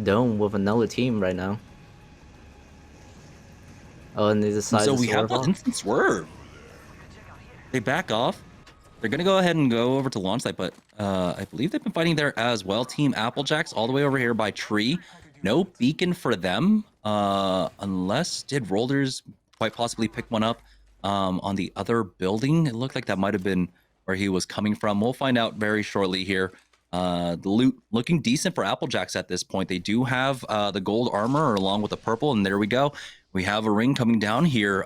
dome with another team right now. Oh, and they And decide so to we have swerve the off. instant swerve. They back off. They're going to go ahead and go over to launch site, but I believe they've been fighting there as well. Team Applejacks all the way over here by tree. No beacon for them, unless did Rollers quite possibly pick one up on the other building. It looked like that might have been where he was coming from. We'll find out very shortly here. The loot looking decent for Applejacks at this point. They do have the gold armor along with the purple, and there we go. We have a ring coming down here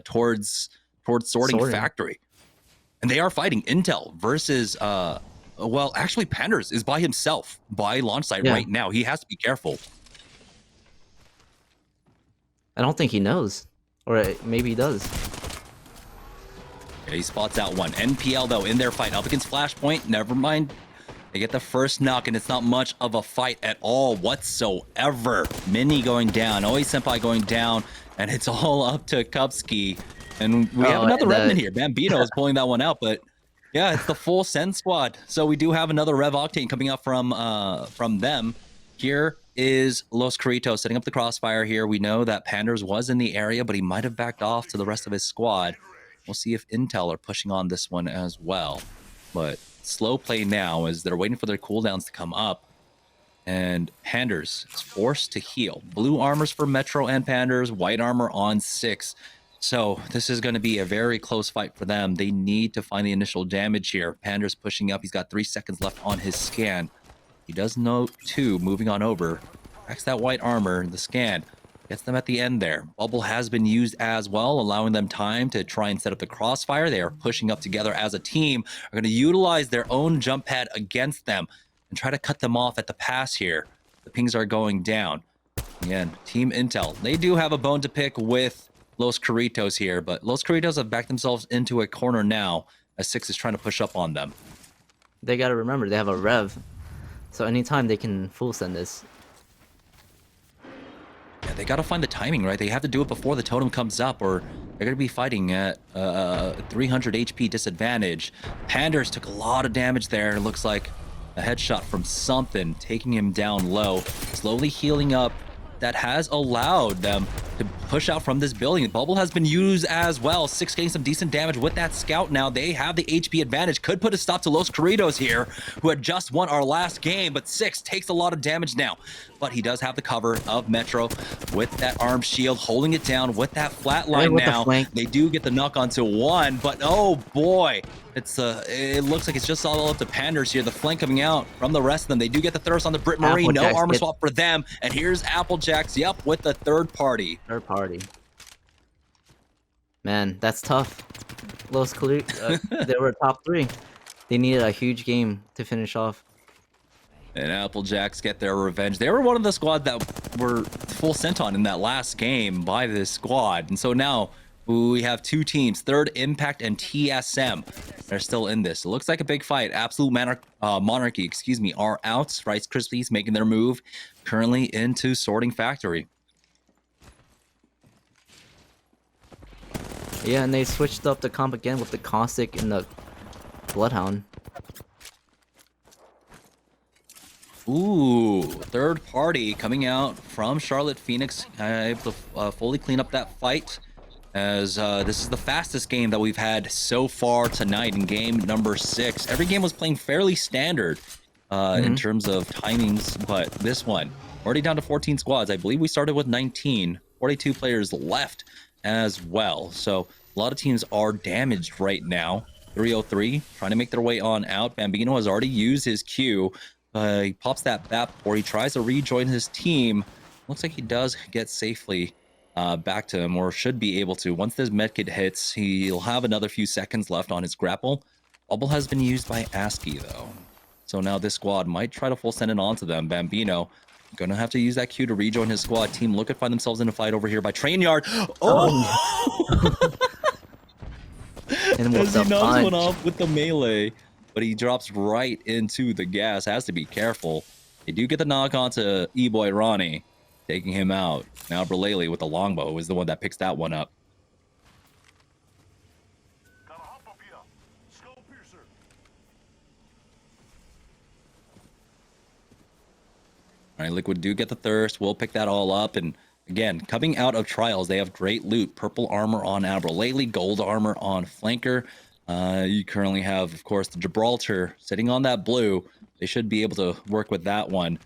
towards sorting factory. And they are fighting Intel versus well, actually Panders is by himself by launch site right now. He has to be careful. I don't think he knows. Or maybe he does. Yeah, he spots out one. NPL though in their fight up against Flashpoint. Never mind. They get the first knock, and it's not much of a fight at all whatsoever. Mini going down, Oi Senpai going down, and it's all up to Kupski. And we have another Revenant here. Bambino is pulling that one out, but yeah, it's the full Send squad. So we do have another Rev Octane coming up from them. Here is Los Corritos setting up the crossfire here. We know that Panders was in the area, but he might have backed off to the rest of his squad. We'll see if Intel are pushing on this one as well. But slow play now as they're waiting for their cooldowns to come up. And Panders is forced to heal. Blue armors for Metro and Panders, white armor on 6. So this is going to be a very close fight for them. They need to find the initial damage here. Panders pushing up. He's got 3 seconds left on his scan. He does know 2, moving on over. Cracks that white armor, the scan. Gets them at the end there. Bubble has been used as well, allowing them time to try and set up the crossfire. They are pushing up together as a team. Are going to utilize their own jump pad against them and try to cut them off at the pass here. The pings are going down. Again, Team Intel. They do have a bone to pick with Los Corritos here, but Los Corritos have backed themselves into a corner now as 6 is trying to push up on them. They got to remember, they have a Rev. So anytime they can full send this. Yeah, they got to find the timing, right? They have to do it before the totem comes up, or they're going to be fighting at 300 HP disadvantage. Panders took a lot of damage there. It looks like a headshot from something, taking him down low, slowly healing up. That has allowed them to push out from this building. Bubble has been used as well. 6 getting some decent damage with that scout now. They have the HP advantage. Could put a stop to Los Corritos here, who had just won our last game, but 6 takes a lot of damage now. But he does have the cover of Metro with that arm shield, holding it down with that flat line now. They do get the knock onto 1, but oh boy. It looks like it's just all up to Panders here. The flank coming out from the rest of them. They do get the thirst on the Brit Marie. No armor swap for them. And here's Applejacks, yep, with the third party. Man, that's tough. Los Corritos, they were top 3. They needed a huge game to finish off. And Applejacks get their revenge. They were one of the squad that were full sent on in that last game by this squad. And so now we have 2 teams, Third Impact and TSM. They're still in this. It looks like a big fight. Absolute Monarchy, are out. Rice Krispies making their move currently into Sorting Factory. Yeah, and they switched up the comp again with the Caustic and the Bloodhound. Ooh, third party coming out from Charlotte Phoenix. Able to fully clean up that fight, as this is the fastest game that we've had so far tonight in game number 6. Every game was playing fairly standard in terms of timings, but this one, already down to 14 squads. I believe we started with 19, 42 players left as well. So a lot of teams are damaged right now. 303 trying to make their way on out. Bambino has already used his Q. He pops that BAP, or he tries to rejoin his team. Looks like he does get safely back to him, or should be able to. Once this medkit hits, he'll have another few seconds left on his grapple. Bubble has been used by ASCII, though. So now this squad might try to full send it onto them. Bambino gonna have to use that Q to rejoin his squad. Team Look at find themselves in a fight over here by Train Yard. Oh! And as he knocks one off with the melee, but he drops right into the gas. Has to be careful. They do get the knock onto E-Boy Ronnie, taking him out. Now Bralele with the longbow is the one that picks that one up. All right, Liquid do get the thirst. We'll pick that all up. And again, coming out of trials, they have great loot. Purple armor on Admiral Lately, gold armor on Flanker. You currently have, of course, the Gibraltar sitting on that blue. They should be able to work with that one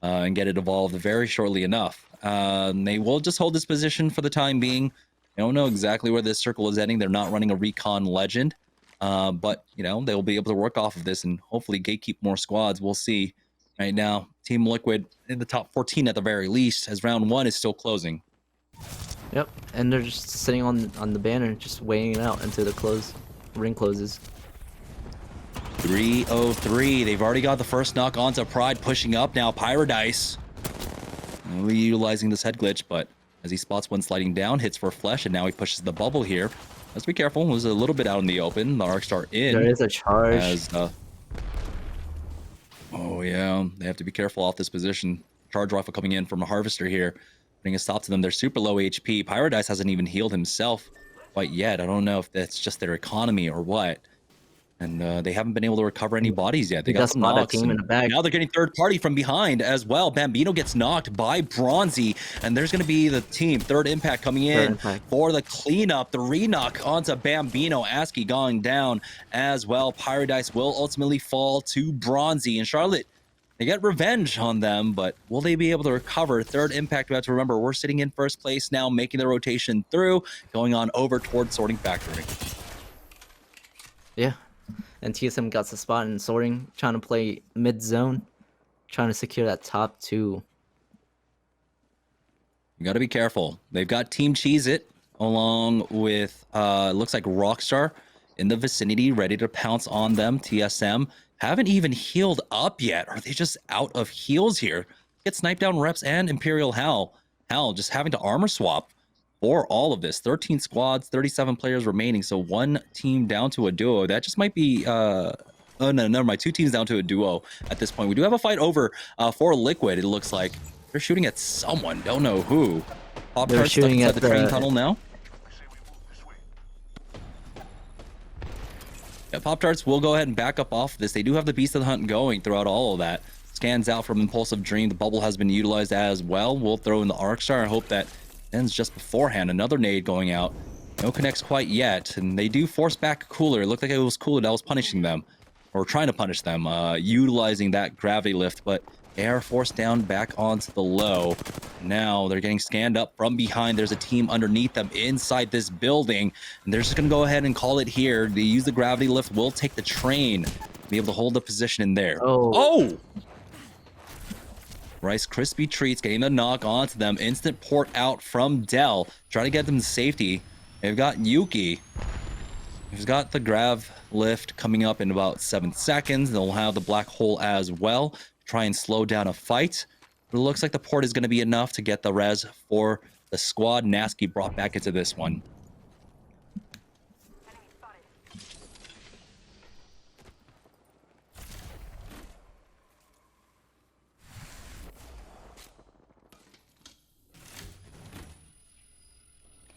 and get it evolved very shortly enough. They will just hold this position for the time being. I don't know exactly where this circle is ending. They're not running a recon legend. But, you know, they'll be able to work off of this and hopefully gatekeep more squads. We'll see. Right now, Team Liquid in the top 14 at the very least, as round 1 is still closing. Yep, and they're just sitting on the banner, just waiting it out until the ring closes. 303. They've already got the first knock onto Pride, pushing up now. Paradise really utilizing this head glitch, but as he spots one sliding down, hits for Flesh, and now he pushes the bubble here. Let's be careful. It was a little bit out in the open. The Arcstar in. There is a charge. As, oh, yeah. They have to be careful off this position. Charge rifle coming in from a Harvester here, putting a stop to them. They're super low HP. Paradise hasn't even healed himself quite yet. I don't know if that's just their economy or what. And they haven't been able to recover any bodies yet. They got some knocks. Team in the back. Now they're getting third party from behind as well. Bambino gets knocked by Bronzy, and there's going to be the team Third Impact coming in for the cleanup. The re-knock onto Bambino. ASCII going down as well. Paradise will ultimately fall to Bronzy, and Charlotte, they get revenge on them, but will they be able to recover? Third Impact, we have to remember, we're sitting in first place now, making the rotation through, going on over towards Sorting Factory. Yeah. And TSM got the spot in Sorting, trying to play mid-zone, trying to secure that top 2. You got to be careful. They've got Team Cheese It along with, looks like Rockstar in the vicinity, ready to pounce on them. TSM haven't even healed up yet. Are they just out of heals here? Get sniped down reps and Imperial Hell. Hell just having to armor swap for all of this. 13 squads, 37 players remaining. So one team down to a duo. That just might be oh no, never mind. 2 teams down to a duo at this point. We do have a fight over for Liquid. It looks like they're shooting at someone. Don't know who. Pop-Tart stuck inside the train tunnel now. Yeah, Pop-Tarts will go ahead and back up off this. They do have the Beast of the Hunt going throughout all of that. Scans out from Impulsive Dream. The bubble has been utilized as well. We'll throw in the Arcstar and hope that ends just beforehand. Another nade going out. No connects quite yet. And they do force back Cooler. It looked like it was Cooler that was punishing them. Or trying to punish them. Utilizing that gravity lift. But they are forced down back onto the low. Now they're getting scanned up from behind. There's a team underneath them inside this building. And they're just going to go ahead and call it here. They use the gravity lift. Will take the train. Be able to hold the position in there. Oh! Rice Krispie Treats getting the knock onto them. Instant port out from Dell. Trying to get them to safety. They've got Yuki. He's got the grav lift coming up in about 7 seconds. They'll have the black hole as well. Try and slow down a fight. But it looks like the port is going to be enough to get the res for the squad. Nasky brought back into this one.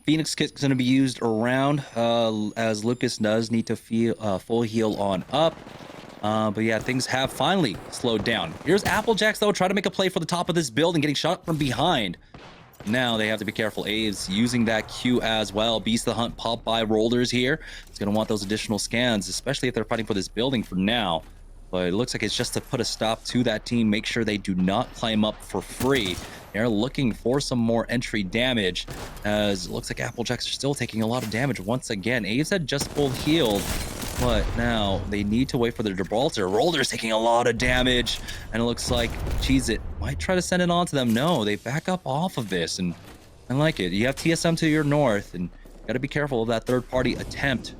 Phoenix Kit's going to be used around as Lucas does need to feel full heal on up. But yeah, things have finally slowed down. Here's Applejacks, though, trying to make a play for the top of this building, getting shot from behind. Now they have to be careful. Aves using that Q as well. Beast of the Hunt pop by Rollers here. It's going to want those additional scans, especially if they're fighting for this building for now. But it looks like it's just to put a stop to that team, make sure they do not climb up for free. They're looking for some more entry damage, as it looks like Applejacks are still taking a lot of damage once again. Aves had just full healed, but now they need to wait for the Gibraltar. Roller's taking a lot of damage, and it looks like Cheez-It might try to send it on to them. No, they back up off of this, and I like it. You have TSM to your north, and you got to be careful of that third-party attempt.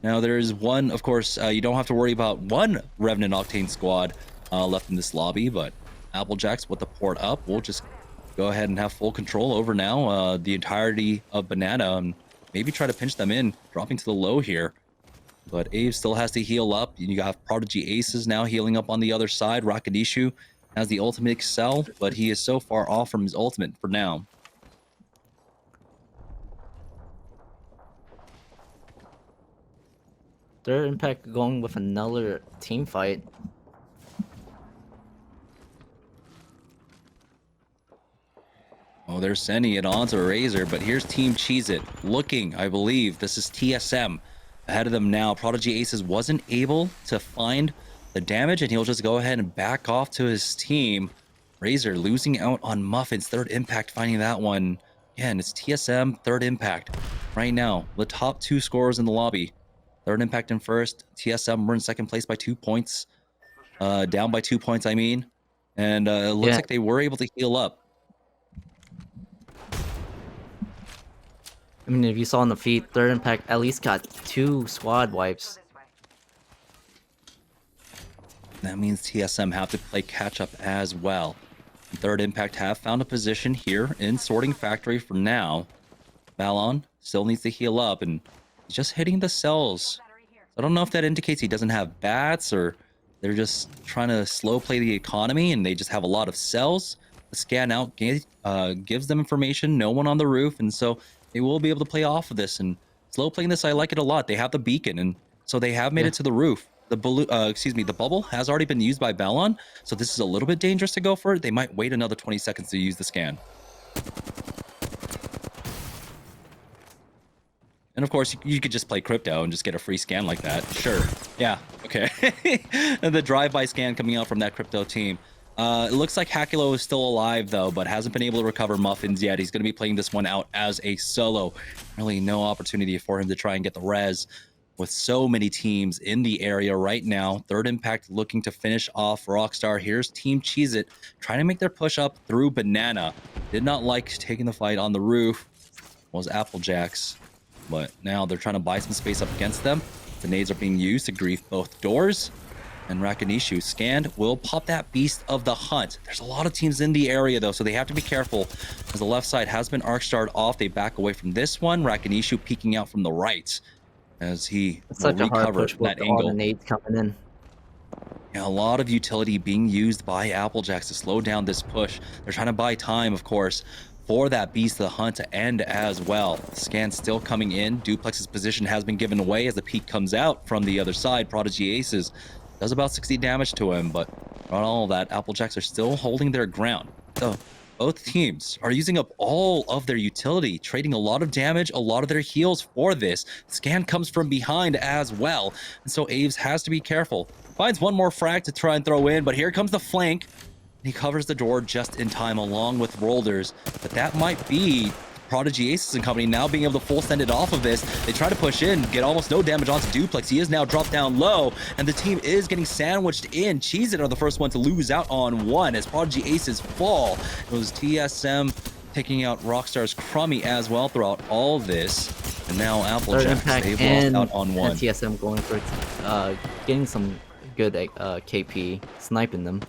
Now, there's one, of course, you don't have to worry about one Revenant Octane squad left in this lobby, but Applejacks with the port up, we'll just go ahead and have full control over now the entirety of Banana, and maybe try to pinch them in, dropping to the low here. But Ave still has to heal up. You got Prodigy Aces now healing up on the other side. Rakadishu has the ultimate excel, but he is so far off from his ultimate for now. Third Impact going with another team fight. Oh, they're sending it onto Razor, but here's Team Cheez It looking, I believe. This is TSM ahead of them now. Prodigy Aces wasn't able to find the damage, and he'll just go ahead and back off to his team. Razor losing out on Muffin's third impact, finding that one. Again, it's TSM, third impact right now. The top 2 scorers in the lobby. Third impact in first. TSM were in second place by 2 points. Down by 2 points, I mean. And it looks like they were able to heal up. I mean, if you saw on the feed, third impact at least got 2 squad wipes. That means TSM have to play catch up as well. Third impact have found a position here in Sorting Factory for now. Balon still needs to heal up, and he's just hitting the cells. I don't know if that indicates he doesn't have bats, or they're just trying to slow play the economy and they just have a lot of cells. The scan out gives them information, no one on the roof, and so they will be able to play off of this. And slow playing this, I like it a lot. They have the beacon, and so they have made it to the roof. The the bubble has already been used by Balon, so this is a little bit dangerous to go for it. They might wait another 20 seconds to use the scan. And of course, you could just play crypto and just get a free scan like that. Sure. Yeah. Okay. And the drive-by scan coming out from that crypto team. It looks like Hakulo is still alive, though, but hasn't been able to recover Muffins yet. He's going to be playing this one out as a solo. Really no opportunity for him to try and get the res with so many teams in the area right now. Third impact looking to finish off Rockstar. Here's Team Cheez It trying to make their push up through Banana. Did not like taking the fight on the roof. Was Applejacks. But now they're trying to buy some space up against them. The nades are being used to grief both doors. And Rakanishu scanned will pop that Beast of the Hunt. There's a lot of teams in the area, though, so they have to be careful. As the left side has been arc starred off, they back away from this one. Rakanishu peeking out from the right as he will recover that angle. All the nades coming in. Yeah, a lot of utility being used by Applejacks to slow down this push. They're trying to buy time, of course, for that Beast of the Hunt to end as well. Scan still coming in. Duplex's position has been given away as the peek comes out from the other side. Prodigy Aces does about 60 damage to him, but on all of that, Applejacks are still holding their ground. So both teams are using up all of their utility, trading a lot of damage, a lot of their heals for this. Scan comes from behind as well, and so Aves has to be careful. Finds one more frag to try and throw in, but here comes the flank. He covers the door just in time along with Rolders, but that might be Prodigy Aces and company now being able to full send it off of this. They try to push in, get almost no damage onto Duplex. He is now dropped down low, and the team is getting sandwiched in. Cheez It are the first one to lose out on one as Prodigy Aces fall. It was TSM taking out Rockstar's Crummy as well throughout all this. And now Applejacks, they've lost out on one. TSM going for getting some good KP, sniping them.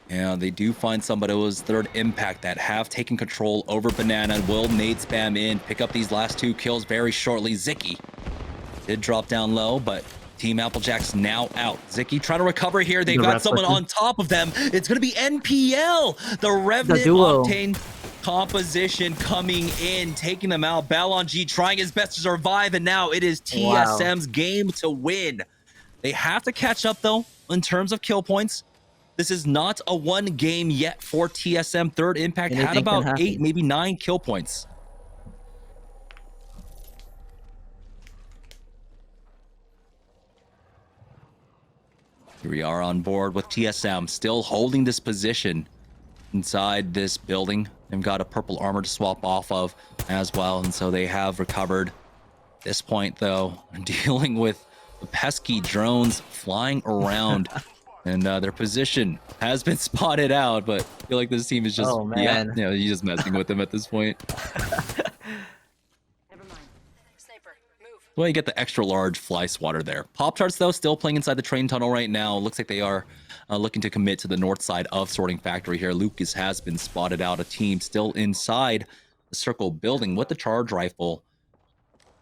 Yeah, they do find somebody who was third impact that have taken control over Banana. Will nade spam in, pick up these last 2 kills very shortly. Zicky did drop down low, but Team Applejacks now out. Zicky trying to recover here. They've got someone on top of them. It's going to be NPL. The Revenant Octane composition coming in, taking them out. Balon G trying his best to survive, and now it is TSM's game to win. They have to catch up, though, in terms of kill points. This is not a one game yet for TSM. Third impact had about 8, maybe 9 kill points. Here we are on board with TSM, still holding this position inside this building. They've got a purple armor to swap off of as well, and so they have recovered. At this point, though, dealing with the pesky drones flying around. And their position has been spotted out, but I feel like this team is just, you're just messing with them at this point. Never mind. Sniper, move. Well, you get the extra large fly swatter there. Pop-Tarts, though, still playing inside the train tunnel right now. Looks like they are looking to commit to the north side of Sorting Factory here. Lucas has been spotted out. A team still inside the circle building with the charge rifle.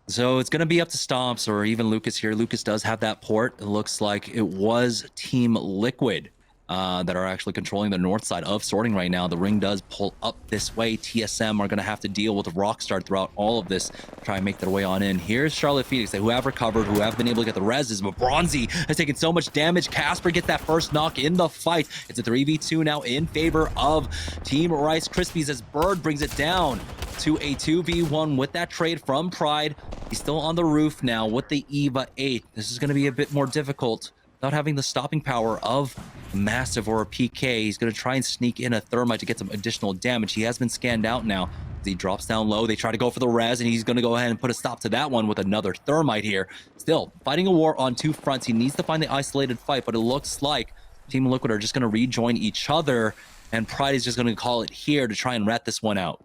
So it's going to be up to Stomps or even Lucas here. Lucas does have that port. It looks like it was Team Liquid that are actually controlling the north side of sorting right now. The ring does pull up this way. TSM are going to have to deal with Rockstar throughout all of this, try and make their way on in. Here's Charlotte Phoenix, who have recovered, who have been able to get the reses, but Bronzy has taken so much damage. Casper gets that first knock in the fight. It's a 3v2 now in favor of Team Rice Krispies as Bird brings it down to a 2v1 with that trade from Pride. He's still on the roof now with the EVA 8. This is going to be a bit more difficult without having the stopping power of a Massive or a PK. He's going to try and sneak in a Thermite to get some additional damage. He has been scanned out now. He drops down low. They try to go for the res, and he's going to go ahead and put a stop to that one with another Thermite here. Still, fighting a war on two fronts. He needs to find the isolated fight, but it looks like Team Liquid are just going to rejoin each other, and Pride is just going to call it here to try and rat this one out.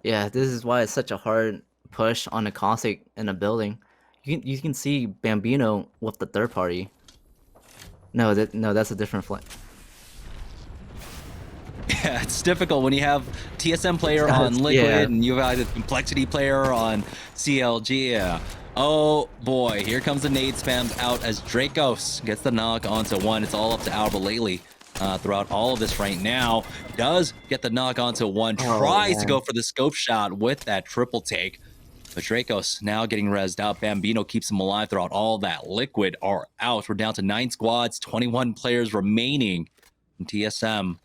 Yeah, this is why it's such a hard push on a Caustic in a building. You can see Bambino with the third party. No, that's a different flight. Yeah, it's difficult when you have TSM player on Liquid and you have a Complexity player on CLG. Yeah. Oh boy, here comes the nade spams out as Dracos gets the knock onto one. It's all up to Alba lately throughout all of this right now. Does get the knock onto one, tries to go for the scope shot with that triple take. But Dracos now getting rezzed out. Bambino keeps him alive throughout all that. Liquid are out. We're down to 9 squads, 21 players remaining in TSM.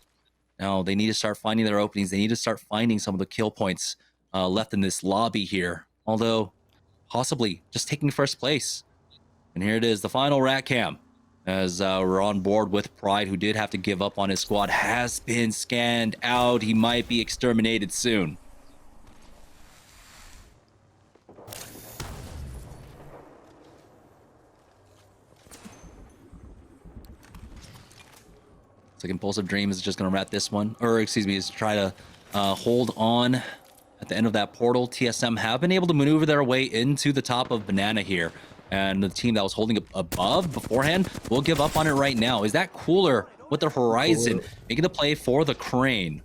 Now they need to start finding their openings. They need to start finding some of the kill points left in this lobby here. Although, possibly just taking first place. And here it is, the final rat cam. As we're on board with Pride, who did have to give up on his squad, has been scanned out. He might be exterminated soon. Like Impulsive Dream is just going to rat this one, or excuse me, is try to hold on at the end of that portal. TSM have been able to maneuver their way into the top of Banana here, and the team that was holding it above beforehand will give up on it right now. Is that Cooler with the Horizon making the play for the Crane?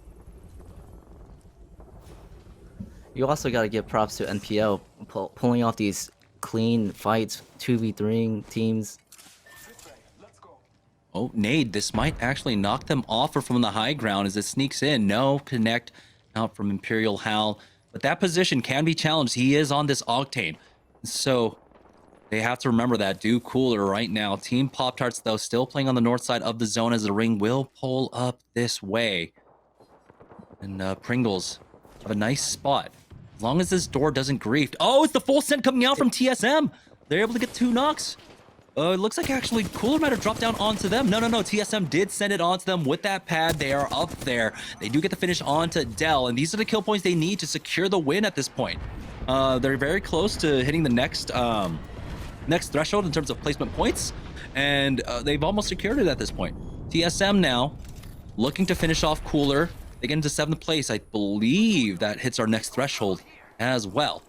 You also got to give props to NPL pulling off these clean fights, 2v3 teams. Oh, nade. This might actually knock them off or from the high ground as it sneaks in. No connect out from Imperial Hal. But that position can be challenged. He is on this Octane. So they have to remember that. Do Cooler right now. Team Pop-Tarts, though, still playing on the north side of the zone as the ring will pull up this way. And Pringles have a nice spot. As long as this door doesn't grief. Oh, it's the full send coming out from TSM. They're able to get 2 knocks. It looks like actually Cooler might have dropped down onto them. No. TSM did send it onto them with that pad. They are up there. They do get the finish onto Dell, and these are the kill points they need to secure the win at this point. They're very close to hitting the next threshold in terms of placement points, and they've almost secured it at this point. TSM now looking to finish off Cooler. They get into 7th place. I believe that hits our next threshold as well.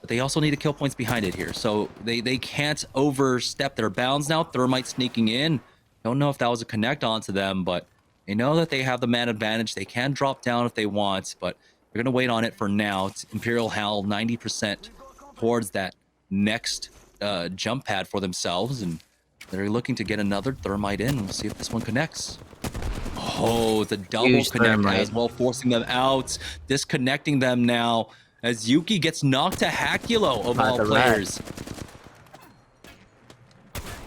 But they also need to kill points behind it here. So they can't overstep their bounds now. Thermite sneaking in. Don't know if that was a connect onto them, but they know that they have the man advantage. They can drop down if they want, but they're going to wait on it for now. It's Imperial Hal 90% towards that next jump pad for themselves, and they're looking to get another Thermite in. We'll see if this one connects. Oh, the double Huge connect Thermite as well, forcing them out, disconnecting them now. As Yuki gets knocked to Hakulo of all players.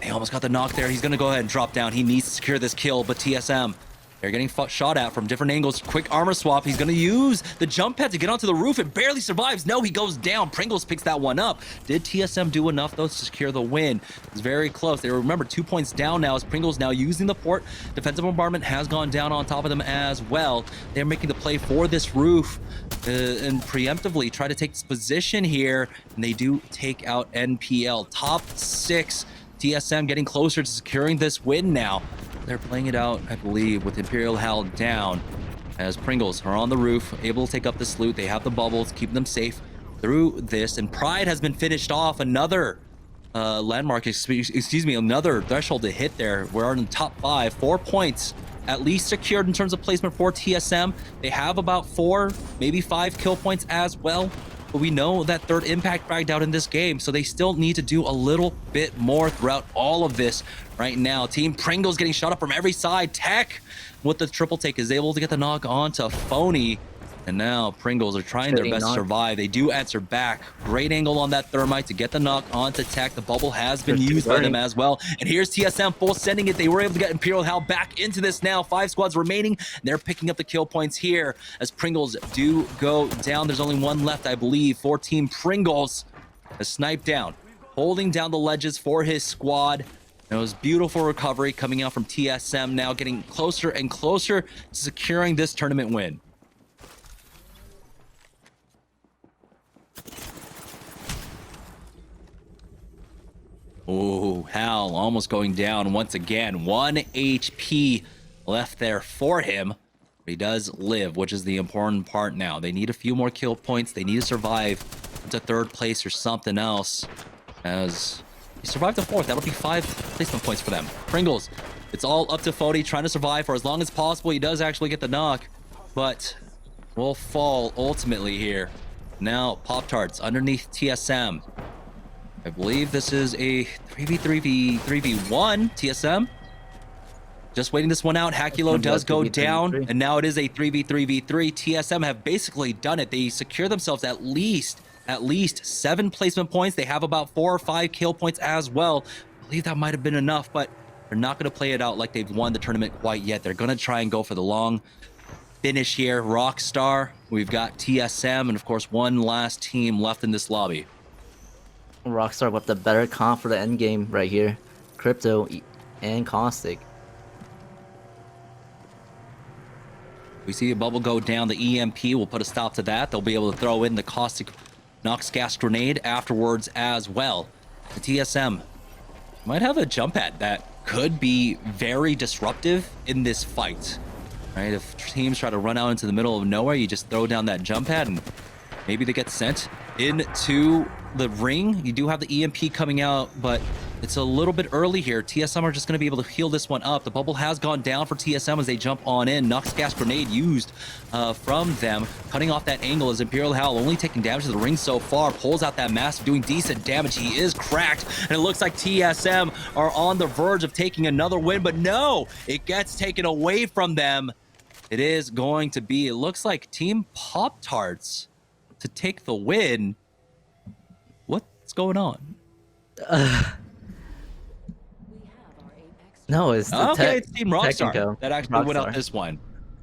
They almost got the knock there. He's going to go ahead and drop down. He needs to secure this kill, but TSM, they're getting shot at from different angles. Quick armor swap. He's going to use the jump pad to get onto the roof. It barely survives. No, he goes down. Pringles picks that one up. Did TSM do enough, though, to secure the win? It's very close. They remember 2 points down now as Pringles now using the port. Defensive bombardment has gone down on top of them as well. They're making the play for this roof and preemptively try to take this position here. And they do take out NPL. Top 6. TSM getting closer to securing this win now. They're playing it out, I believe, with Imperial Hal down as Pringles are on the roof, able to take up this loot. They have the bubbles, keep them safe through this. And Pride has been finished off. Another landmark, excuse me, another threshold to hit there. We're in the top 5, 4 points at least secured in terms of placement for TSM. They have about 4, maybe 5 kill points as well. but we know that third impact fragged out in this game, so they still need to do a little bit more throughout all of this right now. Team Pringles getting shot up from every side. Tech with the triple take is able to get the knock onto Phony. And now Pringles are trying their best to survive. They do answer back. Great angle on that thermite to get the knock onto Tech. The bubble has been used by them as well. And here's TSM full sending it. They were able to get Imperial Hal back into this now. 5 squads remaining. They're picking up the kill points here as Pringles do go down. There's only one left, I believe, for Team Pringles. A snipe down, holding down the ledges for his squad. And it was beautiful recovery coming out from TSM, now getting closer and closer to securing this tournament win. Oh, Hal almost going down once again. 1 HP left there for him. But he does live, which is the important part now. They need a few more kill points. They need to survive to 3rd place or something else. As he survived to 4th, that'll be 5 placement points for them. Pringles, it's all up to Fody trying to survive for as long as possible. He does actually get the knock, but will fall ultimately here. Now, Pop-Tarts underneath TSM. I believe this is a 3v1 TSM. Just waiting this one out. Hakulo does go down, and now it is a 3v3v3. TSM have basically done it. They secure themselves at least 7 placement points. They have about 4 or 5 kill points as well. I believe that might have been enough, but they're not going to play it out like they've won the tournament quite yet. They're going to try and go for the long finish here. Rockstar, we've got TSM, and of course one last team left in this lobby. Rockstar with the better comp for the end game right here. Crypto and Caustic. We see a bubble go down. The EMP will put a stop to that. They'll be able to throw in the Caustic Nox gas grenade afterwards as well. The TSM might have a jump pad that could be very disruptive in this fight. Right? If teams try to run out into the middle of nowhere, you just throw down that jump pad and maybe they get sent into the ring. You do have the EMP coming out, but it's a little bit early here. TSM are just going to be able to heal this one up. The bubble has gone down for TSM as they jump on in. Nox gas grenade used from them, cutting off that angle as Imperial Hal only taking damage to the ring so far. Pulls out that massive, doing decent damage. He is cracked, and it looks like TSM are on the verge of taking another win, but no, it gets taken away from them. It is going to be, it looks like Team Pop-Tarts to take the win. What's going on? No, it's the okay, it's Team Rockstar that actually went out this one.